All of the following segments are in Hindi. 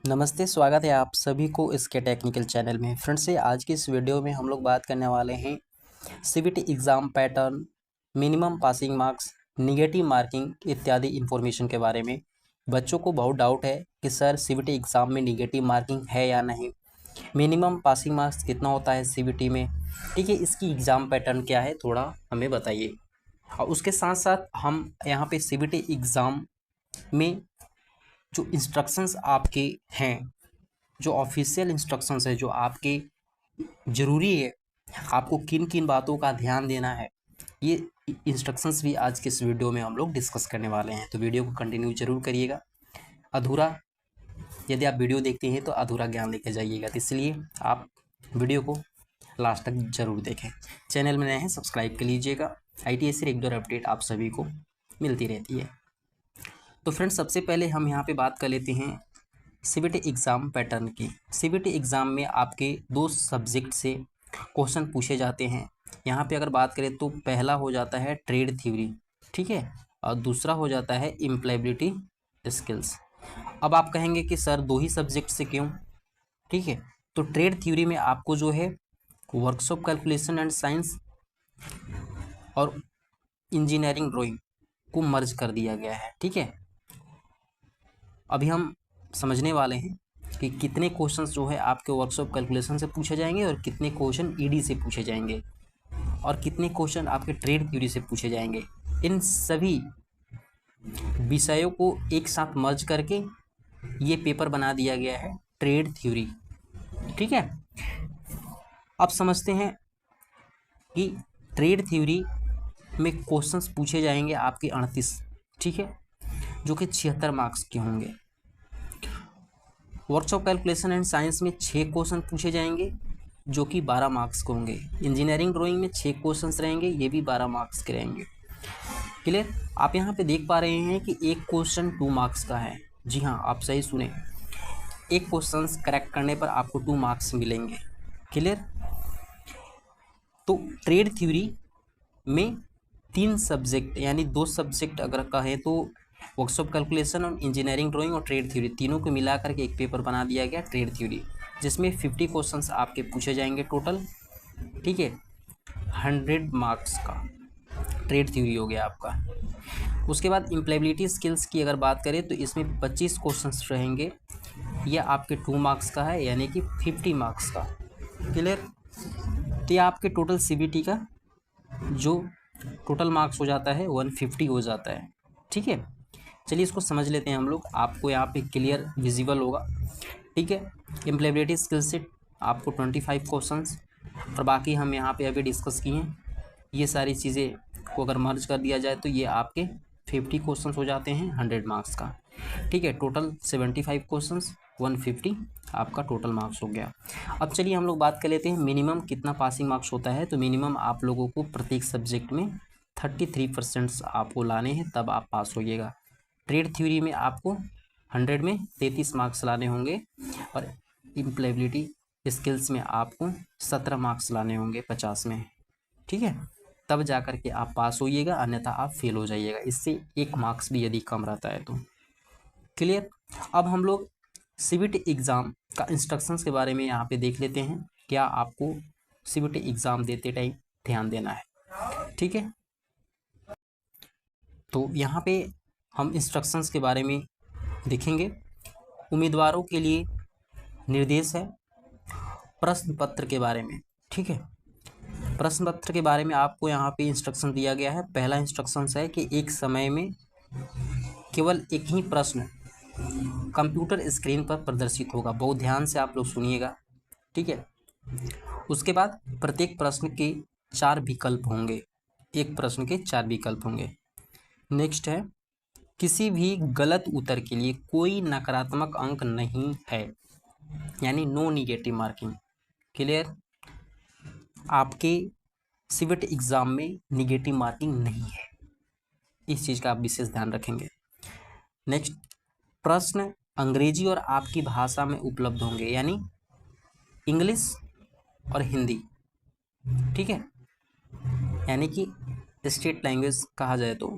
नमस्ते, स्वागत है आप सभी को इसके टेक्निकल चैनल में। फ्रेंड्स, से आज की इस वीडियो में हम लोग बात करने वाले हैं CBT exam pattern, minimum passing marks, negative marking इत्यादि इन्फॉर्मेशन के बारे में। बच्चों को बहुत डाउट है कि सर सीबीटी एग्ज़ाम में निगेटिव मार्किंग है या नहीं, मिनिमम पासिंग मार्क्स कितना होता है सीबीटी में, ठीक है, इसकी एग्ज़ाम पैटर्न क्या है, थोड़ा हमें बताइए। और उसके साथ साथ हम यहाँ पे सीबीटी एग्ज़ाम में जो इंस्ट्रक्शंस आपके हैं, जो ऑफिशियल इंस्ट्रक्शंस है, जो आपके ज़रूरी है, आपको किन किन बातों का ध्यान देना है, ये इंस्ट्रक्शंस भी आज के इस वीडियो में हम लोग डिस्कस करने वाले हैं। तो वीडियो को कंटिन्यू जरूर करिएगा। अधूरा यदि आप वीडियो देखते हैं तो अधूरा ज्ञान लेके जाइएगा, तो इसलिए आप वीडियो को लास्ट तक जरूर देखें। चैनल में नए हैं, सब्सक्राइब कर लीजिएगा। ITS रेगुलर अपडेट आप सभी को मिलती रहती है। तो फ्रेंड्स, सबसे पहले हम यहाँ पे बात कर लेते हैं सीबीटी एग्ज़ाम पैटर्न की। सीबीटी एग्ज़ाम में आपके 2 सब्जेक्ट से क्वेश्चन पूछे जाते हैं। यहाँ पे अगर बात करें तो पहला हो जाता है ट्रेड थ्योरी, ठीक है, और दूसरा हो जाता है एम्प्लॉयबिलिटी स्किल्स। अब आप कहेंगे कि सर 2 ही सब्जेक्ट से क्यों, ठीक है। तो ट्रेड थ्योरी में आपको जो है वर्कशॉप कैलकुलेशन एंड साइंस और इंजीनियरिंग ड्राइंग को मर्ज कर दिया गया है, ठीक है। अभी हम समझने वाले हैं कि कितने क्वेश्चंस जो है आपके वर्कशॉप कैलकुलेशन से पूछे जाएंगे और कितने क्वेश्चन ईडी से पूछे जाएंगे और कितने क्वेश्चन आपके ट्रेड थ्योरी से पूछे जाएंगे। इन सभी विषयों को एक साथ मर्ज करके ये पेपर बना दिया गया है ट्रेड थ्योरी, ठीक है। अब समझते हैं कि ट्रेड थ्योरी में क्वेश्चंस पूछे जाएंगे आपके 38, ठीक है, जो कि 76 मार्क्स के होंगे। वर्कशॉप कैलकुलेशन एंड साइंस में 6 क्वेश्चन पूछे जाएंगे जो कि 12 मार्क्स के होंगे। इंजीनियरिंग ड्राइंग में 6 क्वेश्चंस रहेंगे, ये भी 12 मार्क्स के रहेंगे। क्लियर। आप यहाँ पे देख पा रहे हैं कि एक क्वेश्चन 2 मार्क्स का है। जी हाँ, आप सही सुने, एक क्वेश्चन करेक्ट करने पर आपको 2 मार्क्स मिलेंगे। क्लियर। तो ट्रेड थ्योरी में 3 सब्जेक्ट यानी 2 सब्जेक्ट अगर कहें तो वर्कशॉप कैलकुलेशन और इंजीनियरिंग ड्राइंग और ट्रेड थ्योरी, तीनों को मिलाकर के एक पेपर बना दिया गया ट्रेड थ्योरी, जिसमें 50 क्वेश्चंस आपके पूछे जाएंगे टोटल, ठीक है। 100 मार्क्स का ट्रेड थ्योरी हो गया आपका। उसके बाद एम्प्लॉयबिलिटी स्किल्स की अगर बात करें तो इसमें 25 क्वेश्चंस रहेंगे, यह आपके 2 मार्क्स का है, यानी कि 50 मार्क्स का। क्लियर। तो यह आपके टोटल सीबीटी का जो टोटल मार्क्स हो जाता है 150 हो जाता है, ठीक है। चलिए इसको समझ लेते हैं हम लोग, आपको यहाँ पे क्लियर विजिबल होगा, ठीक है। एम्प्लॉयबिलिटी स्किल से आपको 25 क्वेश्चंस और बाकी हम यहाँ पे अभी डिस्कस किए हैं, ये सारी चीज़ें को अगर मर्ज कर दिया जाए तो ये आपके 50 क्वेश्चंस हो जाते हैं 100 मार्क्स का, ठीक है। टोटल 75 क्वेश्चंस 150 आपका टोटल मार्क्स हो गया। अब चलिए हम लोग बात कर लेते हैं मिनिमम कितना पासिंग मार्क्स होता है। तो मिनिमम आप लोगों को प्रत्येक सब्जेक्ट में 33% आपको लाने हैं, तब आप पास होइएगा। ट्रेड थ्योरी में आपको 100 में 33 मार्क्स लाने होंगे और एम्प्लॉयबिलिटी स्किल्स में आपको 17 मार्क्स लाने होंगे 50 में, ठीक है। तब जा कर के आप पास होइएगा, अन्यथा आप फेल हो जाइएगा, इससे 1 मार्क्स भी यदि कम रहता है तो। क्लियर। अब हम लोग सीबीटी एग्ज़ाम का इंस्ट्रक्शंस के बारे में यहाँ पे देख लेते हैं, क्या आपको सीबीटी एग्ज़ाम देते टाइम ध्यान देना है, ठीक है। तो यहाँ पे हम इंस्ट्रक्शंस के बारे में देखेंगे। उम्मीदवारों के लिए निर्देश है प्रश्न पत्र के बारे में, ठीक है। प्रश्न पत्र के बारे में आपको यहाँ पे इंस्ट्रक्शन दिया गया है। पहला इंस्ट्रक्शन है कि एक समय में केवल एक ही प्रश्न कंप्यूटर स्क्रीन पर प्रदर्शित होगा। बहुत ध्यान से आप लोग सुनिएगा, ठीक है। उसके बाद प्रत्येक प्रश्न के 4 विकल्प होंगे, एक प्रश्न के 4 विकल्प होंगे। नेक्स्ट है, किसी भी गलत उत्तर के लिए कोई नकारात्मक अंक नहीं है, यानी नो निगेटिव मार्किंग। क्लियर। आपके सीबीटी एग्ज़ाम में निगेटिव मार्किंग नहीं है, इस चीज़ का आप विशेष ध्यान रखेंगे। नेक्स्ट, प्रश्न अंग्रेजी और आपकी भाषा में उपलब्ध होंगे, यानी इंग्लिश और हिंदी, ठीक है। यानी कि स्टेट लैंग्वेज कहा जाए तो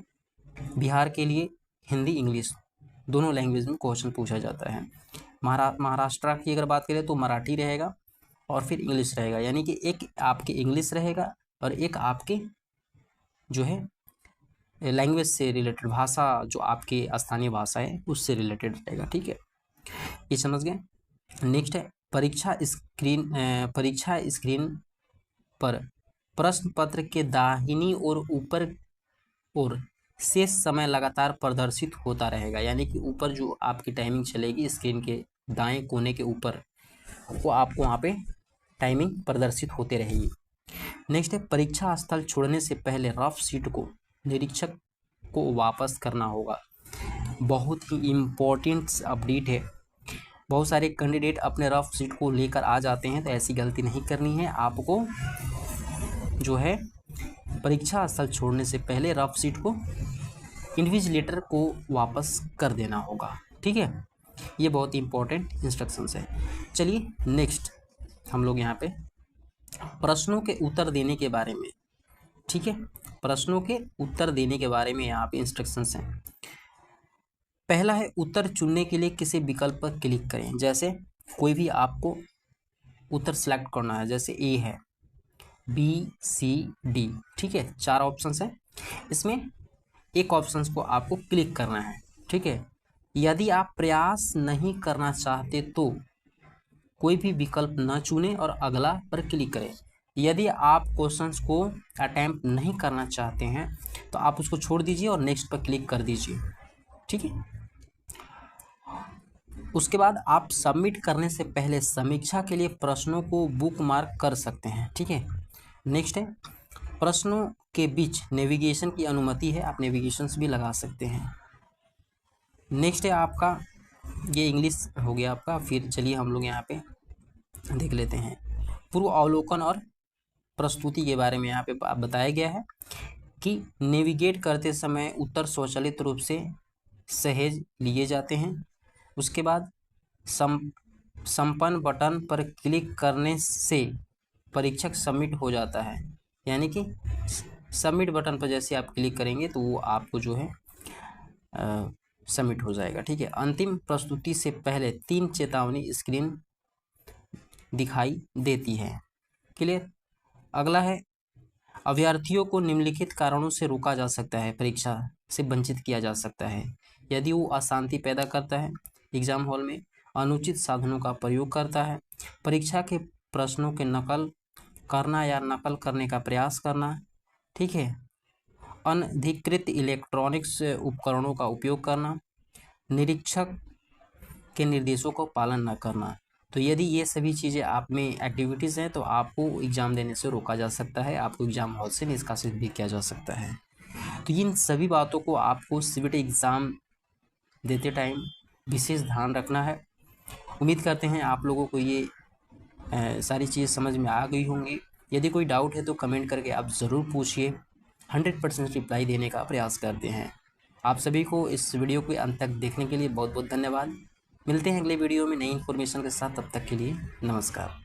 बिहार के लिए हिंदी इंग्लिश दोनों लैंग्वेज में क्वेश्चन पूछा जाता है। महाराष्ट्र की अगर बात करें तो मराठी रहेगा और फिर इंग्लिश रहेगा, यानी कि एक आपके इंग्लिश रहेगा और एक आपके जो है लैंग्वेज से रिलेटेड, भाषा जो आपकी स्थानीय भाषा है उससे रिलेटेड रहेगा। ठीक है, ये समझ गए। नेक्स्ट है परीक्षा स्क्रीन पर प्रश्न पत्र के दाहिनी और ऊपर और शेष समय लगातार प्रदर्शित होता रहेगा, यानी कि ऊपर जो आपकी टाइमिंग चलेगी स्क्रीन के दाएं कोने के ऊपर, वो आपको वहाँ पे टाइमिंग प्रदर्शित होते रहेगी। नेक्स्ट है परीक्षा स्थल छोड़ने से पहले रफ शीट को निरीक्षक को वापस करना होगा। बहुत ही इम्पोर्टेंट अपडेट है। बहुत सारे कैंडिडेट अपने रफ शीट को लेकर आ जाते हैं, तो ऐसी गलती नहीं करनी है। आपको जो है परीक्षा स्थल छोड़ने से पहले रफ शीट को इन्विजिलेटर को वापस कर देना होगा। ठीक है, ये बहुत ही इम्पोर्टेंट इंस्ट्रक्शंस है। चलिए नेक्स्ट हम लोग यहाँ पे प्रश्नों के उत्तर देने के बारे में, ठीक है, प्रश्नों के उत्तर देने के बारे में यहाँ पे इंस्ट्रक्शंस हैं। पहला है उत्तर चुनने के लिए किसी विकल्प पर क्लिक करें। जैसे कोई भी आपको उत्तर सेलेक्ट करना है, जैसे ए है, बी सी डी, ठीक है, 4 ऑप्शंस हैं, इसमें एक ऑप्शंस को आपको क्लिक करना है। ठीक है, यदि आप प्रयास नहीं करना चाहते तो कोई भी विकल्प न चुनें और अगला पर क्लिक करें। यदि आप क्वेश्चंस को अटेम्प्ट नहीं करना चाहते हैं तो आप उसको छोड़ दीजिए और नेक्स्ट पर क्लिक कर दीजिए। ठीक है, उसके बाद आप सबमिट करने से पहले समीक्षा के लिए प्रश्नों को बुकमार्क कर सकते हैं। ठीक है, नेक्स्ट है प्रश्नों के बीच नेविगेशन की अनुमति है, आप नेविगेशंस भी लगा सकते हैं। नेक्स्ट है आपका, ये इंग्लिश हो गया आपका। फिर चलिए हम लोग यहाँ पे देख लेते हैं पूर्व अवलोकन और प्रस्तुति के बारे में। यहाँ पे बताया गया है कि नेविगेट करते समय उत्तर स्वचालित रूप से सहेज लिए जाते हैं। उसके बाद संपन्न बटन पर क्लिक करने से परीक्षक सबमिट हो जाता है, यानी कि सबमिट बटन पर जैसे आप क्लिक करेंगे तो वो आपको जो है सबमिट हो जाएगा। ठीक है, अंतिम प्रस्तुति से पहले 3 चेतावनी स्क्रीन दिखाई देती है। क्लियर। अगला है अभ्यर्थियों को निम्नलिखित कारणों से रोका जा सकता है, परीक्षा से वंचित किया जा सकता है। यदि वो अशांति पैदा करता है एग्जाम हॉल में, अनुचित साधनों का प्रयोग करता है, परीक्षा के प्रश्नों के नकल करना या नकल करने का प्रयास करना, ठीक है, अनधिकृत इलेक्ट्रॉनिक्स उपकरणों का उपयोग करना, निरीक्षक के निर्देशों को पालन न करना। तो यदि ये सभी चीज़ें आप में एक्टिविटीज़ हैं तो आपको एग्ज़ाम देने से रोका जा सकता है, आपको एग्ज़ाम हॉल से निष्कासित भी किया जा सकता है। तो इन सभी बातों को आपको सीबीटी एग्ज़ाम देते टाइम विशेष ध्यान रखना है। उम्मीद करते हैं आप लोगों को ये सारी चीज़ समझ में आ गई होंगी। यदि कोई डाउट है तो कमेंट करके आप ज़रूर पूछिए, 100% रिप्लाई देने का प्रयास करते हैं। आप सभी को इस वीडियो के अंत तक देखने के लिए बहुत बहुत धन्यवाद। मिलते हैं अगले वीडियो में नई इन्फॉर्मेशन के साथ, तब तक के लिए नमस्कार।